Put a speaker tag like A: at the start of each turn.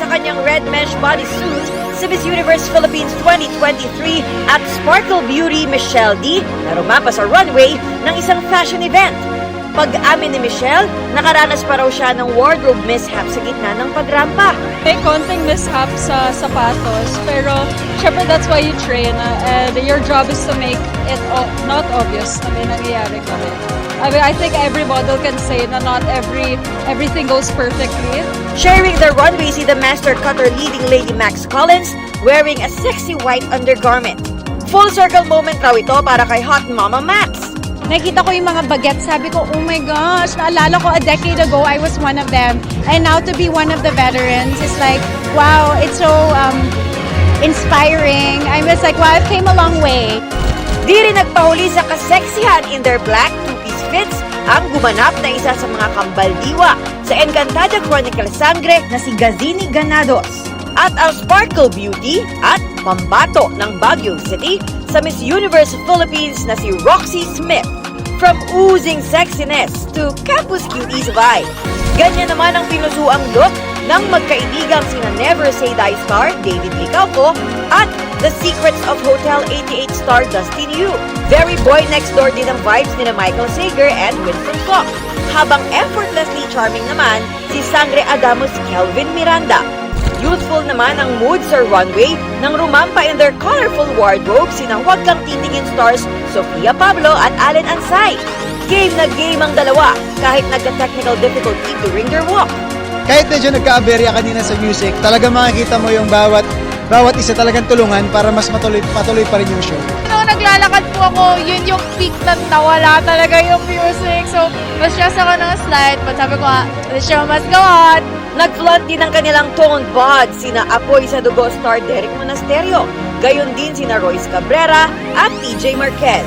A: kanyang red mesh bodysuit sa Miss Universe Philippines 2023 at Sparkle Beauty Michelle D na rumampa sa runway ng isang fashion event. Pag-amin ni Michelle, nakaranas pa raw siya ng wardrobe mishap sa gitna ng pagrampa.
B: May konting mishap sa sapatos, pero syempre that's why you train and your job is to make it not obvious na may nangyayari kami. I think every model can say na not everything goes perfectly.
A: Sharing the runway si the master cutter leading lady Max Collins wearing a sexy white undergarment. Full circle moment raw ito para kay Hot Mama Max.
C: Nakita ko yung mga bagets, sabi ko, oh my gosh, naalala ko a decade ago, I was one of them. And now to be one of the veterans is like, wow, it's so inspiring. I'm just like, wow, I've came a long way.
A: Di rin nagpahuli sa kaseksihan in their black two-piece fits ang gumanap na isa sa mga kambaldiwa sa Encantada Chronicle Sangre na si Gazini Ganados. At ang Sparkle Beauty at pambato ng Baguio City sa Miss Universe Philippines na si Roxy Smith. From oozing sexiness to campus cuties vibe. Ganyan naman ang pinusuang look ng magkaibigang sina Never Say Die star David Licauco at The Secrets of Hotel 88 star Dustin Yu. Very boy next door din ang vibes nila Michael Sager and Winston Koch. Habang effortlessly charming naman si Sangre Adamus Kelvin Miranda. Youthful naman ang mood sa runway nang rumampa in their colorful wardrobe sina Huwag Kang Titingin stars Sofia Pablo at Allen Ansay. Game na game ang dalawa kahit nagka-technical difficulty during their walk.
D: Kahit medyo nagka-aberya kanina sa music, talaga makikita mo yung bawat isa talagang tulungan para mas patuloy pa rin yung show.
C: Nung naglalakad po ako, yun yung peak na nawala talaga yung music. So, ma-stress ako ng slide, but sabi ko, the show must go on.
A: Nag-flaunt din ang kanilang toned bod sina Apoy sa Dugo star Derek Monasterio. Gayon din sina Royce Cabrera at TJ Marquez.